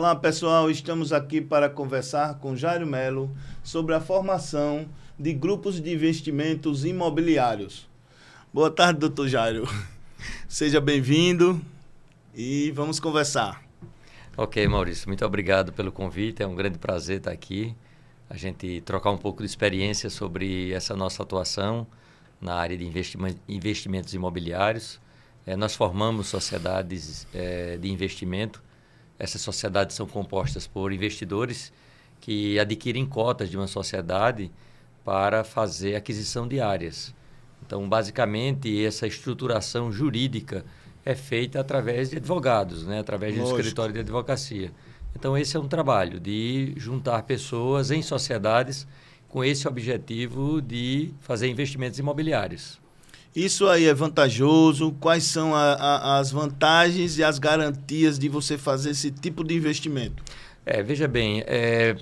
Olá pessoal, estamos aqui para conversar com Jairo Melo sobre a formação de grupos de investimentos imobiliários. Boa tarde, doutor Jairo. Seja bem-vindo e vamos conversar. Ok, Maurício, muito obrigado pelo convite, é um grande prazer estar aqui, a gente trocar um pouco de experiência sobre essa nossa atuação na área de investimentos imobiliários. Nós formamos sociedades de investimento. Essas sociedades são compostas por investidores que adquirem cotas de uma sociedade para fazer aquisição de áreas. Então, basicamente, essa estruturação jurídica é feita através de advogados, né? Através de um escritório de advocacia. Então, esse é um trabalho de juntar pessoas em sociedades com esse objetivo de fazer investimentos imobiliários. Isso aí é vantajoso? Quais são as vantagens e as garantias de você fazer esse tipo de investimento? Veja bem, é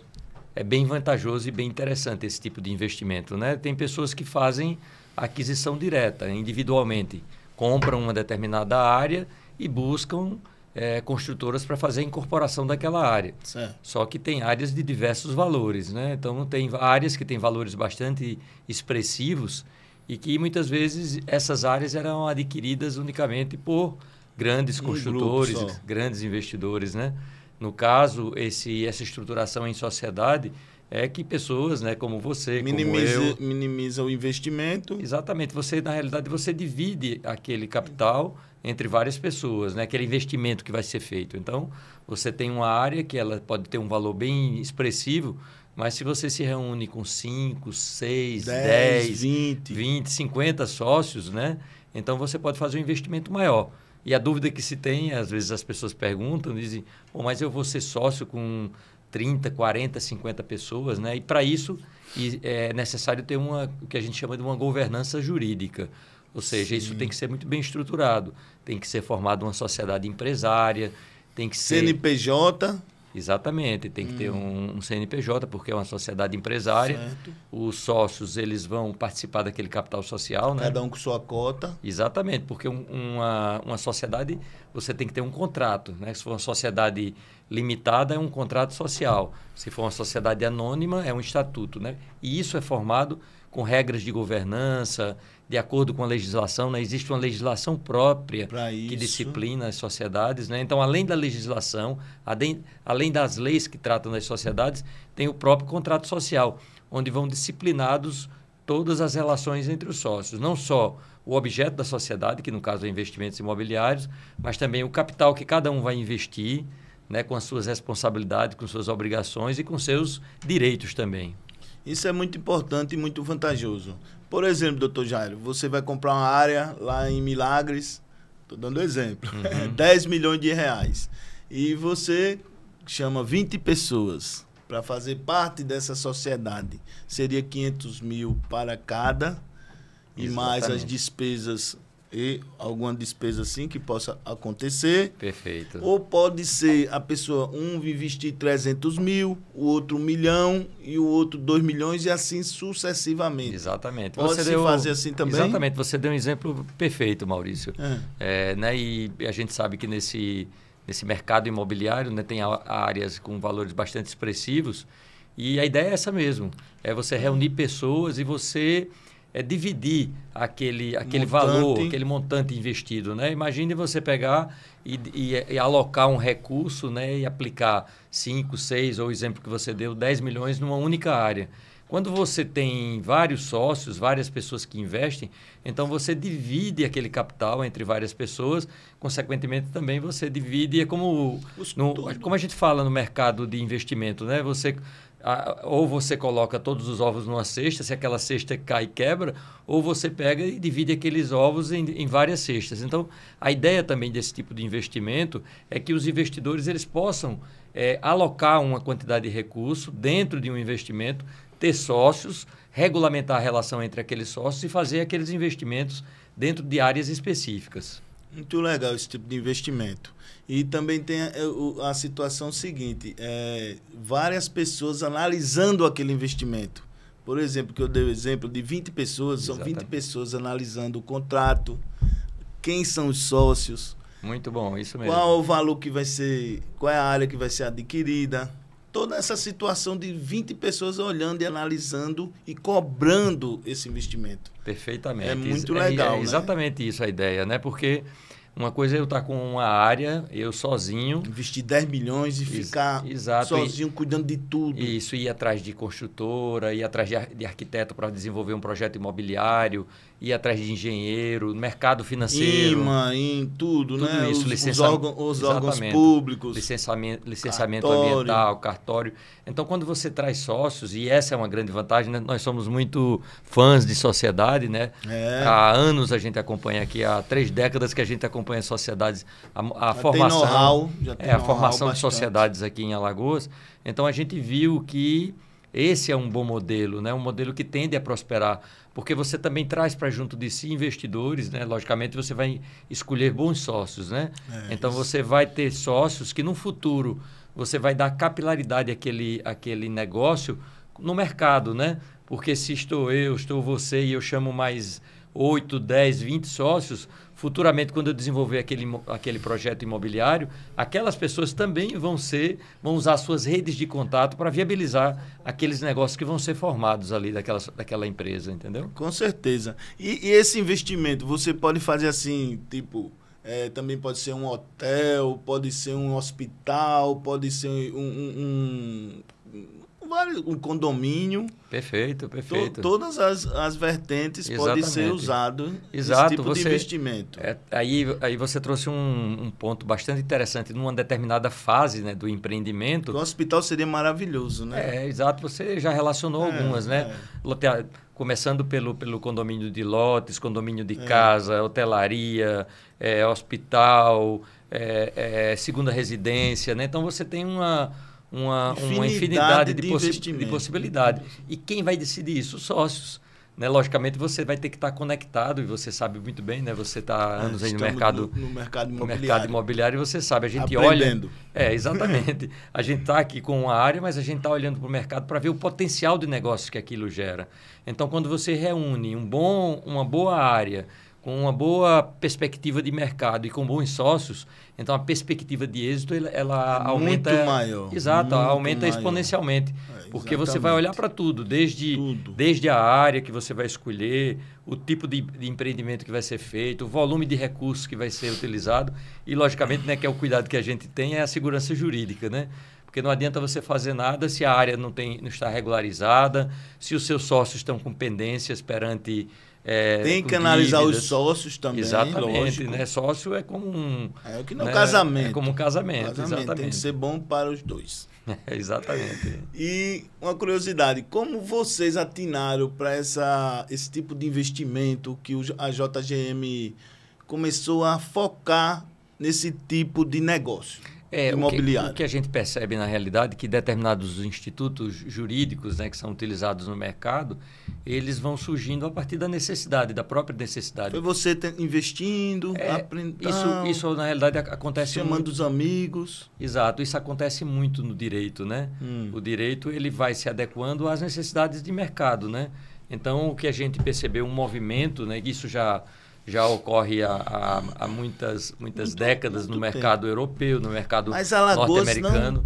bem vantajoso e bem interessante esse tipo de investimento, né? Tem pessoas que fazem aquisição direta, individualmente. Compram uma determinada área e buscam construtoras para fazer a incorporação daquela área. Certo. Só que tem áreas de diversos valores, né? Então, tem áreas que têm valores bastante expressivos e que muitas vezes essas áreas eram adquiridas unicamente por grandes construtores, grandes investidores, né? No caso, essa estruturação em sociedade é que pessoas, né, como você, como eu... Minimiza o investimento. Exatamente. Na realidade, você divide aquele capital entre várias pessoas, né? Aquele investimento que vai ser feito. Então, você tem uma área que ela pode ter um valor bem expressivo, mas se você se reúne com 5, 6, 10, 20, 50 sócios, né? Então você pode fazer um investimento maior. E a dúvida que se tem, às vezes as pessoas perguntam, dizem, mas eu vou ser sócio com 30, 40, 50 pessoas, né? E para isso é necessário ter o que a gente chama de uma governança jurídica. Ou seja, isso tem que ser muito bem estruturado. Tem que ser formada uma sociedade empresária, tem que ser... CNPJ... Exatamente, tem que ter um CNPJ, porque é uma sociedade empresária. Certo. Os sócios eles vão participar daquele capital social, né? Cada um com sua cota. Exatamente, porque uma sociedade, você tem que ter um contrato, né? Se for uma sociedade limitada, é um contrato social. Se for uma sociedade anônima, é um estatuto, né? E isso é formado com regras de governança, de acordo com a legislação, né? Existe uma legislação própria que disciplina as sociedades, né? Então, além da legislação, além das leis que tratam das sociedades, tem o próprio contrato social, onde vão disciplinados todas as relações entre os sócios. Não só o objeto da sociedade, que no caso é investimentos imobiliários, mas também o capital que cada um vai investir, né? Com as suas responsabilidades, com suas obrigações e com seus direitos também. Isso é muito importante e muito vantajoso. Por exemplo, doutor Jairo, você vai comprar uma área lá em Milagres, estou dando exemplo, 10 milhões de reais. E você chama 20 pessoas para fazer parte dessa sociedade. Seria 500 mil para cada, e mais as despesas e alguma despesa assim que possa acontecer. Perfeito. Ou pode ser a pessoa, investir 300 mil, o outro 1 milhão e o outro 2 milhões e assim sucessivamente. Exatamente. Pode fazer assim também? Exatamente. Você deu um exemplo perfeito, Maurício. Né? E a gente sabe que nesse mercado imobiliário, né, tem áreas com valores bastante expressivos e a ideia é essa mesmo. É você reunir pessoas e você... dividir aquele valor, aquele montante investido, né? Imagine você pegar e alocar um recurso, né? E aplicar 5, 6, ou o exemplo que você deu, 10 milhões numa única área. Quando você tem vários sócios, várias pessoas que investem, então você divide aquele capital entre várias pessoas, consequentemente também você divide, como a gente fala no mercado de investimento, né? Ou você coloca todos os ovos numa cesta, se aquela cesta cai e quebra, ou você pega e divide aqueles ovos em várias cestas. Então, a ideia também desse tipo de investimento é que os investidores eles possam alocar uma quantidade de recurso dentro de um investimento, ter sócios, regulamentar a relação entre aqueles sócios e fazer aqueles investimentos dentro de áreas específicas. Muito legal esse tipo de investimento. E também tem a situação seguinte, várias pessoas analisando aquele investimento. Por exemplo, que eu dei o exemplo de 20 pessoas, são 20 pessoas analisando o contrato, quem são os sócios, Muito bom, isso mesmo. Qual o valor que vai ser, qual é a área que vai ser adquirida. Toda essa situação de 20 pessoas olhando e analisando e cobrando esse investimento. Perfeitamente. É muito legal, né? Exatamente isso a ideia, né? Porque uma coisa é eu estar com uma área, eu sozinho... Investir 10 milhões e ficar sozinho cuidando de tudo. Isso, ir atrás de construtora, ir atrás de arquiteto para desenvolver um projeto imobiliário, ir atrás de engenheiro, mercado financeiro. IMA, tudo, né? Isso, os órgãos públicos. Licenciamento ambiental, cartório. Então, quando você traz sócios, e essa é uma grande vantagem, né? Nós somos muito fãs de sociedade, né? Há anos a gente acompanha aqui, há 3 décadas que a gente acompanha sociedades, a formação, a formação de sociedades aqui em Alagoas. Então, a gente viu que esse é um bom modelo, né? Um modelo que tende a prosperar, porque você também traz para junto de si investidores, né? Logicamente, você vai escolher bons sócios, né? Então, você vai ter sócios que, no futuro, você vai dar capilaridade àquele negócio no mercado, né? Porque se estou você e eu chamo mais 8, 10, 20 sócios, futuramente, quando eu desenvolver aquele projeto imobiliário, aquelas pessoas também vão usar suas redes de contato para viabilizar aqueles negócios que vão ser formados ali daquela empresa, entendeu? Com certeza. E esse investimento, você pode fazer assim, tipo, também pode ser um hotel, pode ser um hospital, pode ser um condomínio. Perfeito. Todas as vertentes podem ser usadas nesse tipo de investimento. Aí você trouxe um ponto bastante interessante. Numa determinada fase, né, do empreendimento... O hospital seria maravilhoso, né? Exato. Você já relacionou algumas, né? Começando pelo condomínio de lotes, condomínio de casa, hotelaria, hospital, segunda residência, né? Então, você tem uma infinidade de possibilidades. E quem vai decidir isso? Os sócios. Né? Logicamente, você vai ter que estar conectado, e você sabe muito bem, né? Você está há anos aí no mercado imobiliário, e você sabe, a gente aprendendo. olha... exatamente. A gente está aqui com uma área, mas a gente está olhando para o mercado para ver o potencial de negócio que aquilo gera. Então, quando você reúne uma boa área, com uma boa perspectiva de mercado e com bons sócios, então a perspectiva de êxito ela aumenta... Muito maior. Exato, aumenta exponencialmente. Porque você vai olhar para tudo, desde a área que você vai escolher, o tipo de empreendimento que vai ser feito, o volume de recursos que vai ser utilizado e, logicamente, né, que é o cuidado que a gente tem, é a segurança jurídica, né? Porque não adianta você fazer nada se a área não está regularizada, se os seus sócios estão com pendências perante... tem que analisar os sócios também, exatamente, lógico. Né? Sócio é como um... É que não casamento. É como um casamento, exatamente. Tem que ser bom para os dois. Exatamente. E uma curiosidade, como vocês atinaram para esse tipo de investimento que a JGM começou a focar nesse tipo de negócio? Imobiliário. O que a gente percebe na realidade é que determinados institutos jurídicos, né, que são utilizados no mercado, eles vão surgindo a partir da necessidade, da própria necessidade. Foi você investindo, aprendendo. Isso na realidade acontece chamando os amigos. Exato, isso acontece muito no direito, né? O direito ele vai se adequando às necessidades de mercado, né? Então o que a gente percebeu, um movimento, né, que isso já ocorre há muitas décadas no mercado europeu, no mercado norte-americano.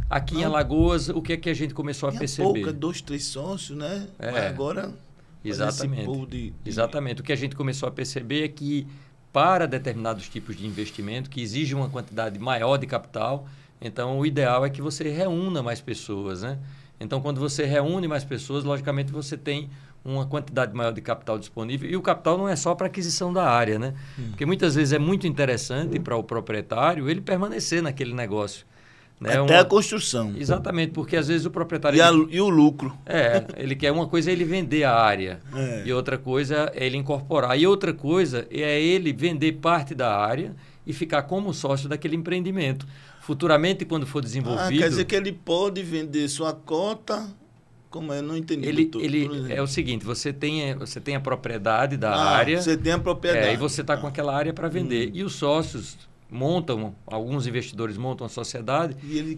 Aqui em Alagoas, o que é que a gente começou a perceber? 2, 3 sócios, né? Agora... Exatamente. Exatamente. O que a gente começou a perceber é que, para determinados tipos de investimento, que exige uma quantidade maior de capital, então o ideal é que você reúna mais pessoas, né? Então, quando você reúne mais pessoas, logicamente você tem uma quantidade maior de capital disponível. E o capital não é só para aquisição da área, né? Porque muitas vezes é muito interessante para o proprietário ele permanecer naquele negócio. Né? Até a construção. Exatamente, porque às vezes o proprietário... E o lucro. Ele quer uma coisa é ele vender a área. E outra coisa é ele incorporar. E outra coisa é ele vender parte da área e ficar como sócio daquele empreendimento. Futuramente, quando for desenvolvido... quer dizer que ele pode vender sua cota... Como eu não entendi. É o seguinte, você tem a propriedade da área. Você tem a propriedade. E você está com aquela área para vender. E os sócios alguns investidores montam a sociedade. E ele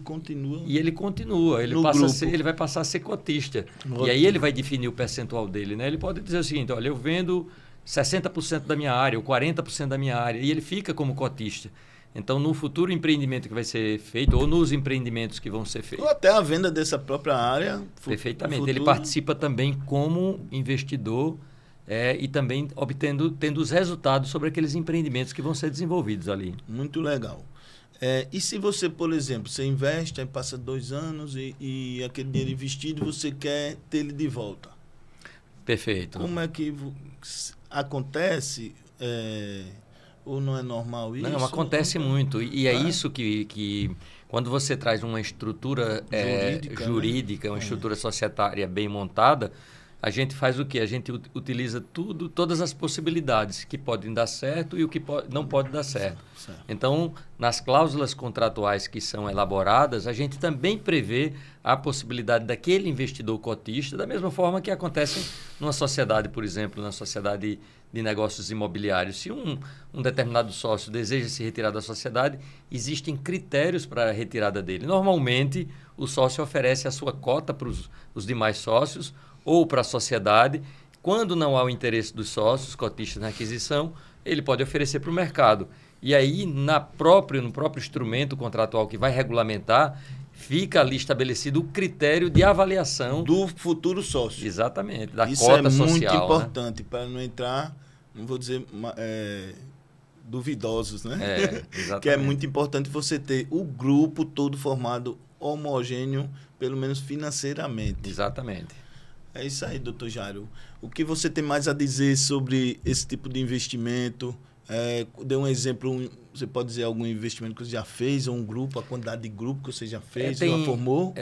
continua. Ele vai passar a ser cotista. E aí ele vai definir o percentual dele. Né? Ele pode dizer o seguinte, olha, eu vendo 60% da minha área ou 40% da minha área, e ele fica como cotista. Então, no futuro empreendimento que vai ser feito, ou nos empreendimentos que vão ser feitos. Ou até a venda dessa própria área. Perfeitamente. Ele participa também como investidor e também tendo os resultados sobre aqueles empreendimentos que vão ser desenvolvidos ali. Muito legal. E se você, por exemplo, você investe, aí passa 2 anos e aquele dinheiro investido você quer ter ele de volta? Perfeito. Como é que acontece? Ou não é normal isso? Não, acontece muito. E é isso que quando você traz uma estrutura jurídica, né? Uma estrutura societária bem montada, a gente faz o quê? A gente utiliza todas as possibilidades que podem dar certo e o que não pode dar certo. Então, nas cláusulas contratuais que são elaboradas, a gente também prevê a possibilidade daquele investidor cotista, da mesma forma que acontece numa sociedade, por exemplo, na sociedade de negócios imobiliários. Se um determinado sócio deseja se retirar da sociedade, existem critérios para a retirada dele. Normalmente, o sócio oferece a sua cota para os demais sócios ou para a sociedade. Quando não há o interesse dos sócios cotistas na aquisição, ele pode oferecer para o mercado. E aí, no próprio instrumento contratual que vai regulamentar, fica ali estabelecido o critério de avaliação do futuro sócio. Exatamente, da Isso cota social. Isso é muito importante, né? Para não entrar, não vou dizer duvidosos, né? Exatamente. Que é muito importante você ter o grupo todo formado homogêneo, pelo menos financeiramente. Exatamente. É isso aí, doutor Jairo. O que você tem mais a dizer sobre esse tipo de investimento? Dê um exemplo, você pode dizer algum investimento que você já fez, ou um grupo, a quantidade de grupo que você já fez, já formou?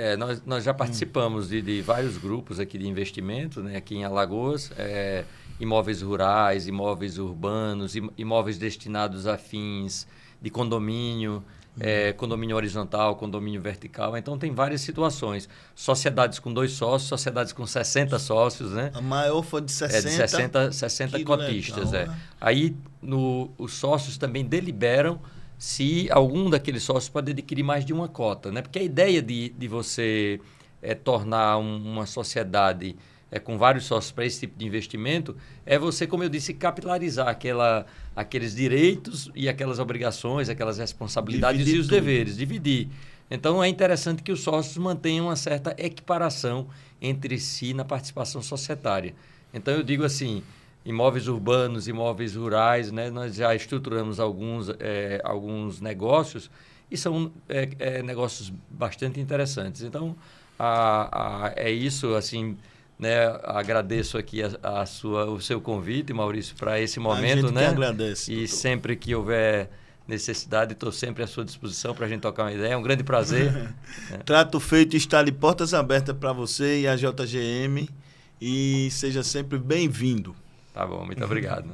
Nós já participamos de vários grupos aqui de investimento, né, aqui em Alagoas, imóveis rurais, imóveis urbanos, imóveis destinados a fins de condomínio, condomínio horizontal, condomínio vertical. Então, tem várias situações. Sociedades com 2 sócios, sociedades com 60 sócios, né? A maior foi de 60? De 60 cotistas, legal, Aí, os sócios também deliberam se algum daqueles sócios pode adquirir mais de uma cota, né? Porque a ideia de você tornar uma sociedade com vários sócios para esse tipo de investimento é você, como eu disse, capilarizar aqueles direitos e aquelas obrigações, aquelas responsabilidades dividir e os deveres, dividir. Então, é interessante que os sócios mantenham uma certa equiparação entre si na participação societária. Então, eu digo assim, imóveis urbanos, imóveis rurais, né? Nós já estruturamos alguns negócios e são negócios bastante interessantes. Então, é isso, assim... Né, agradeço aqui o seu convite, Maurício, para esse momento. A gente que agradece, e doutor. Sempre que houver necessidade, estou sempre à sua disposição para a gente tocar uma ideia. É um grande prazer. Trato feito, está de portas abertas para você e a JGM, e seja sempre bem-vindo. Tá bom, muito obrigado.